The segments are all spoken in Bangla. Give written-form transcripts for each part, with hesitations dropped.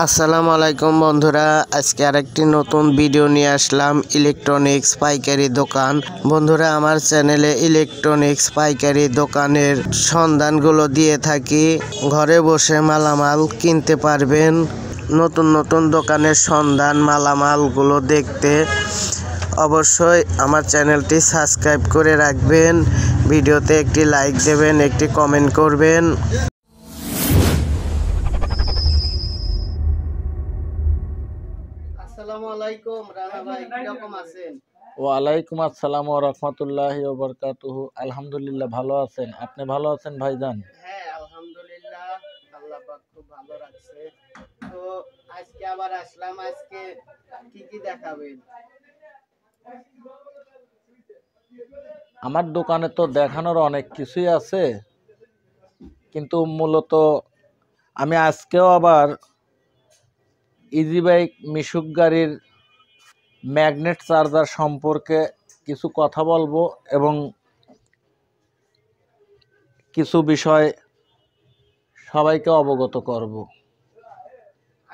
আসসালামু আলাইকুম বন্ধুরা, আজকে আরেকটি নতুন ভিডিও নিয়ে আসলাম ইলেকট্রনিক্স পাইকারি দোকান। বন্ধুরা, আমার চ্যানেলে ইলেকট্রনিক্স পাইকারি দোকানের সন্ধানগুলো দিয়ে থাকি। ঘরে বসে মালামাল কিনতে পারবেন। নতুন নতুন দোকানের সন্ধান মালামালগুলো দেখতে অবশ্যই আমার চ্যানেলটি সাবস্ক্রাইব করে রাখবেন। ভিডিওতে একটি লাইক দেবেন, একটি কমেন্ট করবেন। আসসালামু আলাইকুম রানা ভাই, কিরকম আছেন? ওয়ালাইকুম আসসালাম ওয়া রাহমাতুল্লাহি ওয়া বারাকাতুহু। আলহামদুলিল্লাহ, ভালো আছেন? আপনি ভালো আছেন ভাইজান? হ্যাঁ, আলহামদুলিল্লাহ, আল্লাহ পাক খুব ভালো রাখছে। তো আজকে আবার আসলাম। আজকে কি কি দেখাবেন? আমার দোকানে তো দেখানোর অনেক কিছুই আছে, কিন্তু মূলত আমি আজকেও আবার ইজি বাইক মিশুক গাড়ির ম্যাগনেট চার্জার সম্পর্কে কিছু কথা বলবো এবং কিছু বিষয় সবাইকে অবগত করব।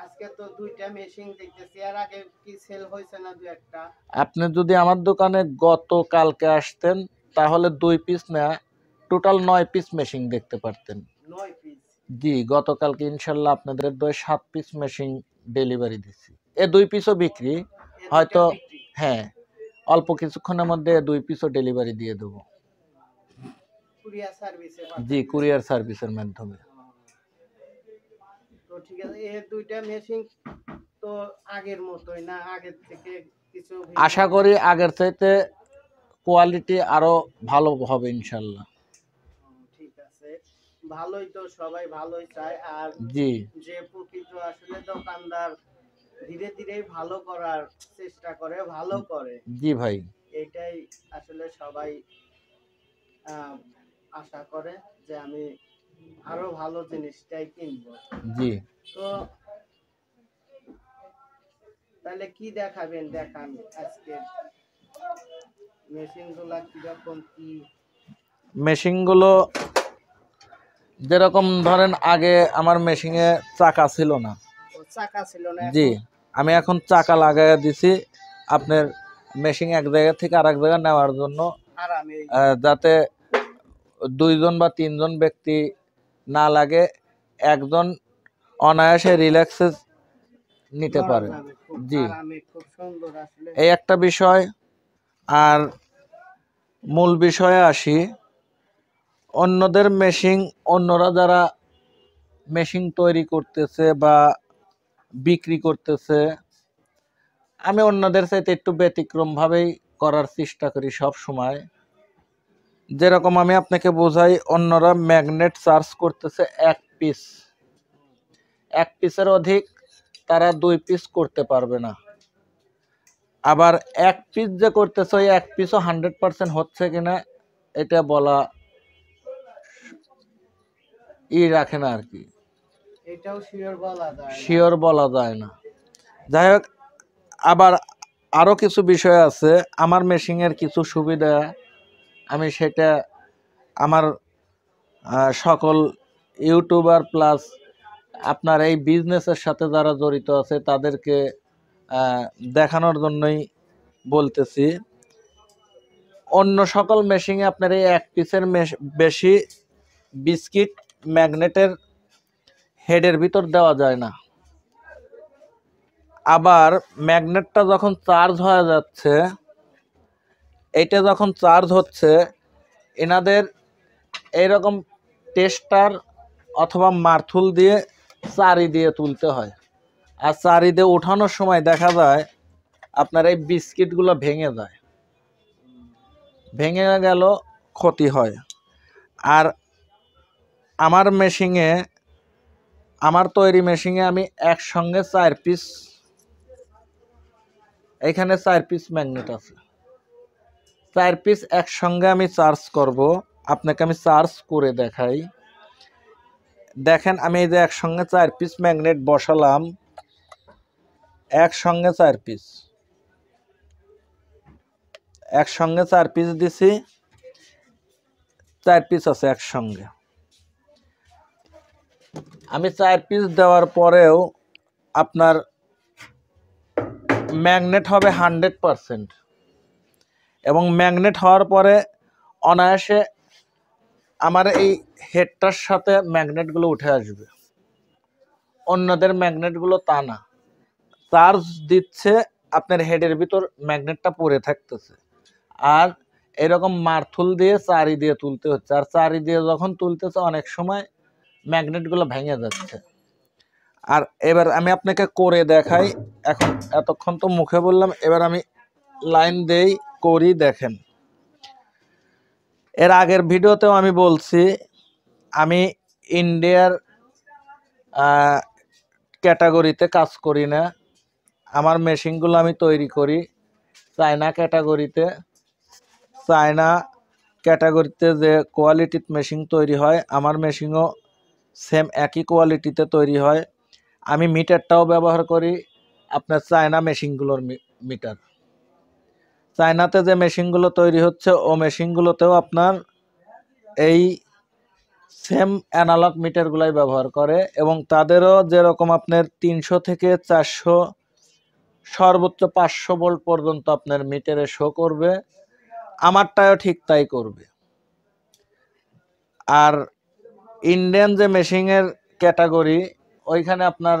আজকে তো দুইটা মেশিন দেখতেছি, এর আগে কি সেল হয়েছে না দুই একটা? আপনি যদি আমার দোকানে গতকালকে আসতেন তাহলে 2 পিস না, টোটাল 9 পিস মেশিন দেখতে পারতেন। 9 পিস? জি, গতকালকে ইনশাল্লাহ আপনাদের 7 পিস মেশিন ডেলিভারি দিচ্ছি। 2 পিসও বিক্রি হয়তো, হ্যাঁ, অল্প কিছুক্ষণের মধ্যে 2 পিসও ডেলিভারি দিয়ে দেবো। কুরিয়ার সার্ভিসে? জি, কুরিয়ার সার্ভিসের মাধ্যমে। তো ঠিক আছে, এই দুইটা মেশিন তো আগের মতোই না, আগের থেকে কিছু আশা করি আগের চাইতে কোয়ালিটি আরো ভালো হবে ইনশাল্লাহ। ঠিক আছে, ভালোই তো, সবাই ভালোই চায়। আর জি, যে প্রকৃত আসলে দোকানদার ধীরে ধীরে ভালো করার চেষ্টা করে, ভালো করে। জি ভাই, এটাই আসলে সবাই আশা করে যে আমি আরো ভালো জিনিসটাই কিনবো। জি। তো তাহলে কি দেখাবেন? দেখান আজকে মেশিনগুলা কিরকম কি? মেশিনগুলো যেরকম ধরেন, আগে আমার মেশিনে চাকা ছিল না। চাকা ছিল না? জি, আমি এখন চাকা লাগাইয়া দিছি আপনার মেশিন এক জায়গা থেকে আরেক জায়গা নেওয়ার জন্য, যাতে 2 জন বা 3 জন ব্যক্তি না লাগে, একজন অনায়াসে রিল্যাক্সে নিতে পারে। জি, এই একটা বিষয়। আর মূল বিষয়ে আসি, অন্যদের মেশিন, অন্যরা যারা মেশিন তৈরি করতেছে বা বিক্রি করতেছে, আমি অন্যদের চাইতে একটু ব্যতিক্রম ভাবেই করার চেষ্টা করি সব সময়। যেরকম আমি আপনাকে বোঝাই, অন্যরা ম্যাগনেট চার্জ করতেছে 1 পিস, 1 পিসের অধিক তারা 2 পিস করতে পারবে না। আবার 1 পিস যে করতেছে, ওই 1 পিসও 100% হচ্ছে কিনা এটা বলা রাখে না আর কি, এটাও শিওর বলা যায় না। যাই হোক, আবার আরো কিছু বিষয় আছে। আমার মেশিনের কিছু সুবিধা আমি সেটা আমার সকল ইউটিউবার প্লাস আপনার এই বিজনেসের সাথে যারা জড়িত আছে তাদেরকে দেখানোর জন্যই বলতেছি। অন্য সকল মেশিনে আপনার এই 1 পিসের বেশি বিস্কিট ম্যাগনেটের হেডের ভিতর দেওয়া যায় না। আবার ম্যাগনেটটা যখন চার্জ হয়ে যাচ্ছে, এইটা যখন চার্জ হচ্ছে, এনাদের এইরকম টেস্টার অথবা মারথুল দিয়ে চারি দিয়ে তুলতে হয়। আর চারি দিয়ে ওঠানোর সময় দেখা যায় আপনার এই বিস্কিটগুলো ভেঙে যায়, ভেঙে গেল ক্ষতি হয়। আর আমার মেশিনে, আমার তৈরি মেশিনে আমি একসঙ্গে 4 পিস, এখানে 4 পিস ম্যাগনেট আছে, 4 পিস একসঙ্গে আমি চার্জ করব। আপনাকে আমি চার্জ করে দেখাই। দেখেন, আমি এই যে একসঙ্গে 4 পিস ম্যাগনেট বসালাম, একসঙ্গে 4 পিস, একসঙ্গে 4 পিস দিছি, 4 পিস আছে একসঙ্গে। আমি 4 পিস দেওয়ার পরেও আপনার ম্যাগনেট হবে 100%, এবং ম্যাগনেট হওয়ার পরে অনায়াসে আমার এই হেডটার সাথে ম্যাগনেটগুলো উঠে আসবে। অন্যদের ম্যাগনেটগুলো তা না, চার্জ দিচ্ছে আপনার হেডের ভিতর ম্যাগনেটটা পড়ে থাকতেছে, আর এরকম মারথুল দিয়ে চারি দিয়ে তুলতে হচ্ছে, আর চারি দিয়ে যখন তুলতেছে অনেক সময় ম্যাগনেটগুলো ভেঙে যাচ্ছে। আর এবার আমি আপনাকে করে দেখাই। এখন এতক্ষণ তো মুখে বললাম, এবার আমি লাইন দেই, করি, দেখেন। এর আগের ভিডিওতেও আমি বলছি আমি ইন্ডিয়ার ক্যাটাগরিতে কাজ করি না, আমার মেশিনগুলো আমি তৈরি করি চায়না ক্যাটাগরিতে। চায়না ক্যাটাগরিতে যে কোয়ালিটির মেশিন তৈরি হয়, আমার মেশিনও সেম একই কোয়ালিটিতে তৈরি হয়। আমি মিটারটাও ব্যবহার করি আপনার চায়না মেশিনগুলোর মিটার। চায়নাতে যে মেশিনগুলো তৈরি হচ্ছে ও মেশিনগুলোতেও আপনার এই সেম অ্যানালগ মিটারগুলাই ব্যবহার করে, এবং তাদেরও যেরকম আপনার 300 থেকে 400 সর্বোচ্চ 500 ভোল্ট পর্যন্ত আপনার মিটারে শো করবে, আমারটাও ঠিক তাই করবে। আর ইন্ডিয়ান যে মেশিনের ক্যাটাগরি, ওইখানে আপনার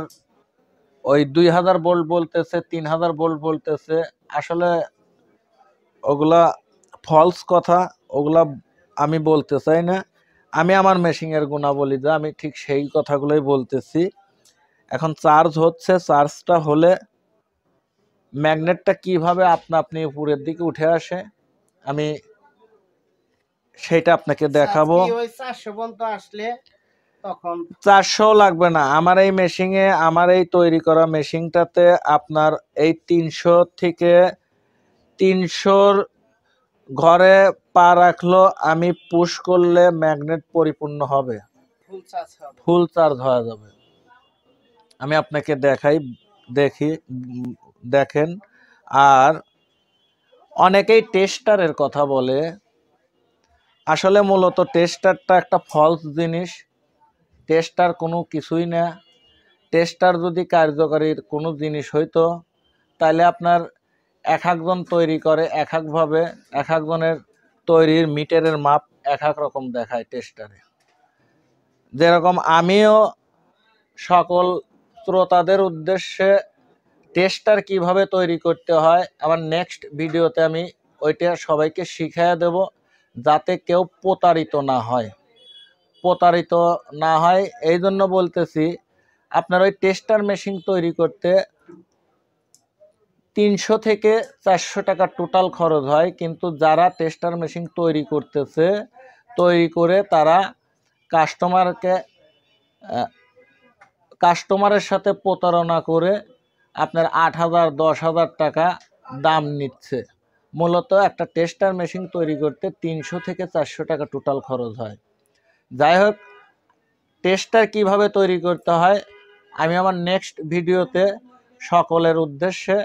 ওই 2000 ভোল্ট বলতেছে, 3000 ভোল্ট বলতেছে। আসলে ওগুলা ফলস কথা, ওগুলা আমি বলতে চাই না। আমি আমার মেশিনের গুণাবলী যা, আমি ঠিক সেই কথাগুলোই বলতেছি। এখন চার্জ হচ্ছে, চার্জটা হলে ম্যাগনেটটা কিভাবে আপনি উপরের দিকে উঠে আসে আমি সেটা আপনাকে দেখাবো। 400 লাগবে না আমার এই মেশিনে, আমার এই তৈরি করা মেশিনটাতে আপনার এই 300 থেকে 300 ঘরে পা রাখলো আমি পুশ করলে ম্যাগনেট পরিপূর্ণ হবে, ফুল চার্জ হয়ে যাবে। আমি আপনাকে দেখাই, দেখেন। আর অনেকেই টেস্টারের কথা বলে, আসলে মূলত টেস্টারটা একটা ফলস জিনিস। টেস্টার কোনো কিছুই না। টেস্টার যদি কার্যকারীর কোনো জিনিস হইতো তাহলে আপনার এক একজন তৈরি করে এক একভাবে, এক একজনের তৈরির মিটারের মাপ এক এক রকম দেখায় টেস্টারে। যেরকম আমিও সকল শ্রোতাদের উদ্দেশ্যে টেস্টার কিভাবে তৈরি করতে হয় আমার নেক্সট ভিডিওতে আমি ওইটা সবাইকে শিখিয়ে দেব, যাতে কেউ প্রতারিত না হয়। প্রতারিত না হয় এই জন্য বলতেছি, আপনার ওই টেস্টার মেশিন তৈরি করতে 300 থেকে 400 টাকা টোটাল খরচ হয়, কিন্তু যারা টেস্টার মেশিন তৈরি করতেছে, তৈরি করে তারা কাস্টমারের সাথে প্রতারণা করে আপনার 8000 10,000 টাকা দাম নিচ্ছে। মূলত একটা টেস্টার মেশিন তৈরি করতে 300 থেকে 400 টাকা টোটাল খরচ হয়। যাই হোক, টেস্টার কিভাবে তৈরি করতে হয় আমি আমার নেক্সট ভিডিওতে সকলের উদ্দেশ্যে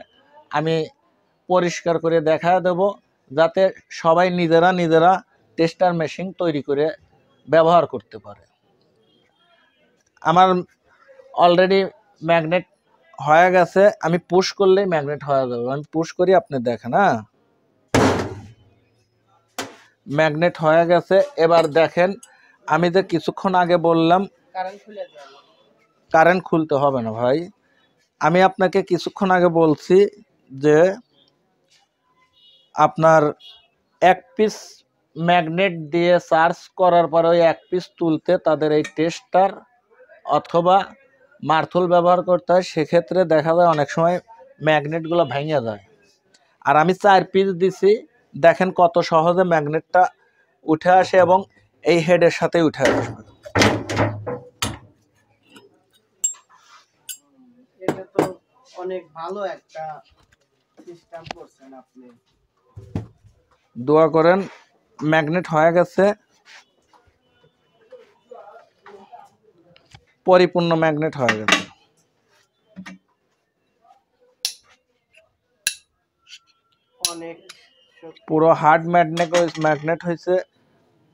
আমি পরিষ্কার করে দেখা দেব, যাতে সবাই নিজেরা টেস্টার মেশিন তৈরি করে ব্যবহার করতে পারে। আমার অলরেডি ম্যাগনেট হয়ে গেছে, আমি পুশ করলেই ম্যাগনেট হয়ে যাবে। আমি পুশ করি, আপনি দেখেন। হ্যাঁ, ম্যাগনেট হয়ে গেছে। এবার দেখেন, আমি যে কিছুক্ষণ আগে বললাম কারেন্ট খুলতে হবে না ভাই, আমি আপনাকে কিছুক্ষণ আগে বলছি যে আপনার এক পিস ম্যাগনেট দিয়ে চার্জ করার পরে ওই এক পিস তুলতে তাদের এই টেস্টার অথবা মারথুল ব্যবহার করতে হয়। সেক্ষেত্রে দেখা যায় অনেক সময় ম্যাগনেটগুলো ভেঙে যায়। আর আমি 4 পিস দিছি, দেখেন কত সহজে ম্যাগনেটটা উঠে আসে এবং এই হেডের সাথে উঠে আসবে। এটা তো অনেক ভালো একটা সিস্টেম করছেন আপনি। দোয়া করেন, ম্যাগনেট হয়ে গেছে, পরিপূর্ণ ম্যাগনেট হয়ে গেছে। অনেক পুরো হার্ড ম্যাগনেট হয়েছে।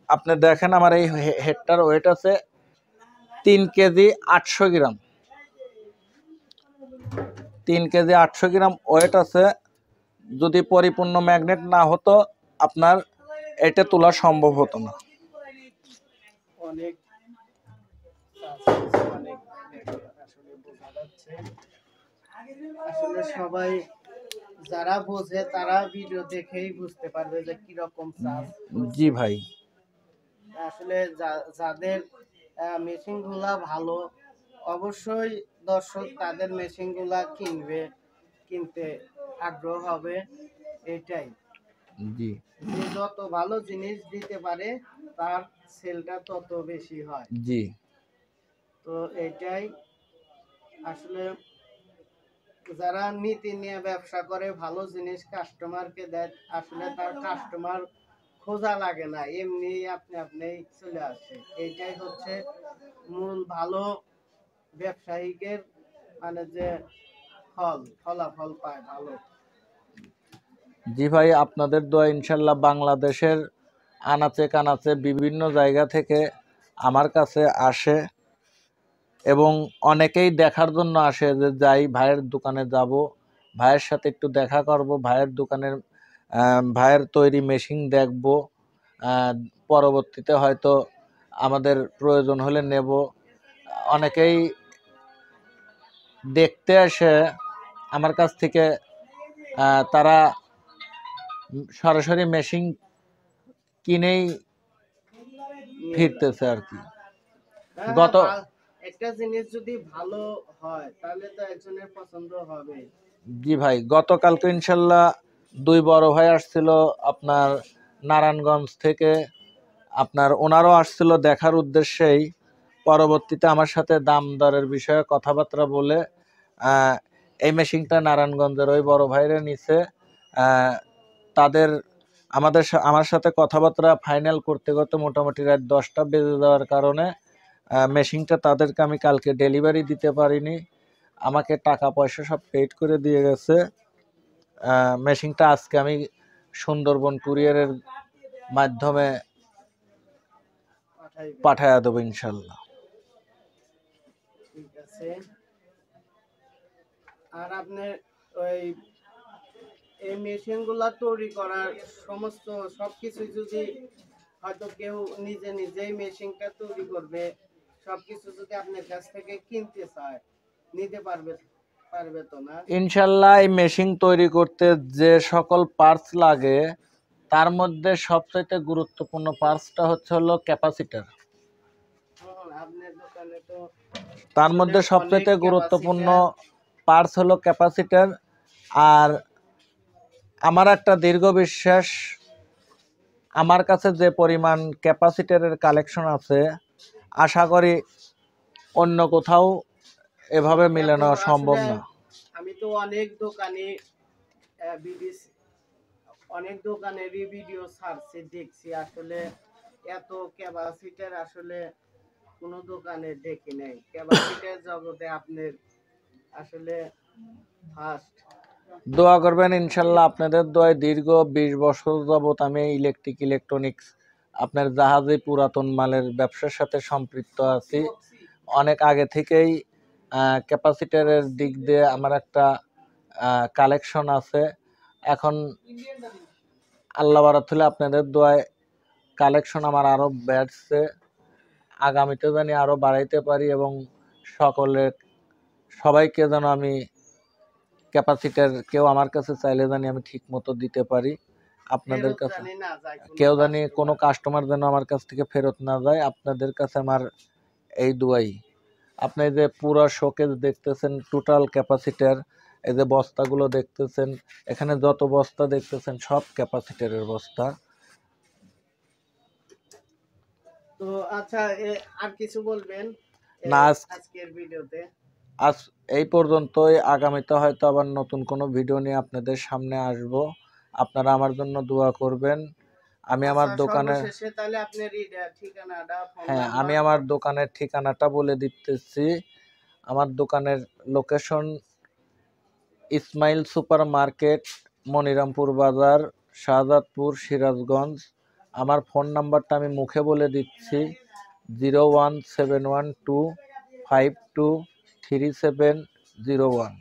আপনি দেখেন আমার এই হেডটার ওয়েট আছে 3 কেজি 800 গ্রাম। 3 কেজি 800 গ্রাম ওয়েট আছে। যদি পরিপূর্ণ ম্যাগনেট না হতো আপনার এটা তোলা সম্ভব হতো না। অনেক অনেক আসলে বোঝা যাচ্ছে। আসলে সবাই যারা বোঝে তারা ভিডিও দেখেই বুঝতে পারবে যে কিরকম চার্জ। জি ভাই, আসলে যাদের মেশিন গুলা ভালো, অবশ্যই দর্শক তাদের মেশিন গুলা কিনতে আগ্রহ হবে। এটাই জি যে যত ভালো জিনিস দিতে পারে তার সেলটা তত বেশি হয়। জি তো এটাই আসলে যারা নীতি নিয়ে ব্যবসা করে, ভালো জিনিস কাস্টমারকে দেয়, আসলে তার কাস্টমার খোঁজা লাগে না, এমনি আপনি চলে আসে। এইটাই হচ্ছে মূল ভালো ব্যবসায়িকের মানে যে ফলাফল পায় ভালো। জি ভাই, আপনাদের দোয়া ইনশাল্লাহ বাংলাদেশের আনাচে কানাচে বিভিন্ন জায়গা থেকে আমার কাছে আসে এবং অনেকেই দেখার জন্য আসে যে যাই ভাইয়ের দোকানে যাব, ভাইয়ের সাথে একটু দেখা করব, ভাইয়ের দোকানের ভাইয়ের তৈরি মেশিন দেখব, পরবর্তীতে হয়তো আমাদের প্রয়োজন হলে নেব। অনেকেই দেখতে আসে আমার কাছ থেকে, তারা সরাসরি মেশিন কিনেই ফিরতেছে আর কি। গত একটা জিনিস যদি ভালো হয় তাহলে তো একজনের পছন্দ হবে। জি ভাই, গতকালকে ইনশাল্লাহ 2 বড় ভাই আসছিল আপনার নারায়ণগঞ্জ থেকে। আপনার ওনারও আসছিল দেখার উদ্দেশ্যেই। পরবর্তীতে আমার সাথে দাম দরের বিষয়ে কথাবার্তা বলে এই মেশিনটা নারায়ণগঞ্জের ওই বড় ভাইরা নিছে। তাদের আমার সাথে কথাবার্তা ফাইনাল করতে করতে মোটামুটি রাত 10টা বেজে যাওয়ার কারণে মেশিনটা তাদেরকে আমি কালকে ডেলিভারি দিতে পারিনি। আমাকে টাকা পয়সা সব পেড করে দিয়ে গেছে। মেশিনটা আজকে আমি সুন্দরবন কুরিয়ারের মাধ্যমে পাঠায়া দেবো ইনশাল্লাহ। ঠিক আছে। আর আপনি ওই এই মেশিন গুলা তৈরি করার সমস্ত সবকিছু যদি হয়তো কেউ নিজেই মেশিনটা তৈরি করবে, সবকিছু যদি আপনার কাছ থেকে কিনতে চায় নিতে পারবে তো না? ইনশাল্লাহ এই মেশিন তৈরি করতে যে সকল পার্টস লাগে তার মধ্যে সবচেয়ে গুরুত্বপূর্ণ পার্টসটা হলো ক্যাপাসিটর। আপনার দোকানে তো তার মধ্যে সবচেয়ে গুরুত্বপূর্ণ পার্টস হলো ক্যাপাসিটর। আর আমার একটা দীর্ঘ বিশ্বাস, আমার কাছে যে পরিমাণ ক্যাপাসিটরের কালেকশন আছে আশা করি অন্য কোথাও এভাবে মিলানো সম্ভব না। আমি তো অনেক দোকানেরই ভিডিও ছাড়ছি, দেখছি আসলে এত ক্যাপাসিটর আসলে কোনো দোকানে দেখি নাই। ক্যাপাসিটর জগতে আপনার আসলে ফার্স্ট। দোয়া করবেন ইনশাল্লাহ, আপনাদের দোয়ায় দীর্ঘ 20 বছর যাবত আমি ইলেকট্রনিক্স আপনার জাহাজে পুরাতন মালের ব্যবসার সাথে সম্পৃক্ত আছি। অনেক আগে থেকেই ক্যাপাসিটরের দিক দিয়ে আমার একটা কালেকশন আছে। এখন আল্লাহ বারাত হলে আপনাদের দোয়ায় কালেকশন আমার আরও বেড়েছে। আগামীতে জানি আরও বাড়াইতে পারি এবং সবাইকে যেন আমি ক্যাপাসিটার কেউ আমার কাছে চাইলে জানি আমি ঠিক মতো দিতে পারি। আপনাদের কাছে কেউ জানি কোনো কাস্টমার যেন আমার কাছ থেকে ফেরত না যায়, আপনাদের কাছে আমার এই দুয়াই। আপনি যে পুরো শোকেস দেখতেছেন টোটাল ক্যাপাসিটার, এই যে বস্তাগুলো দেখতেছেন, এখানে যত বস্তা দেখতেছেন সব ক্যাপাসিটারের বস্তা। তো আচ্ছা, আর কিছু বলবেন না, আজকের ভিডিওতে? আজ এই পর্যন্তই। আগামীতে হয়তো আবার নতুন কোনো ভিডিও নিয়ে আপনাদের সামনে আসব। আপনারা আমার জন্য দোয়া করবেন। আমি আমার দোকানের আমি আমার দোকানের ঠিকানাটা বলে দিতেছি। আমার দোকানের location Ismail super market, Monirampur বাজার, শাহজাদপুর, সিরাজগঞ্জ। আমার ফোন নাম্বারটা আমি মুখে বলে দিচ্ছি, 01712523701।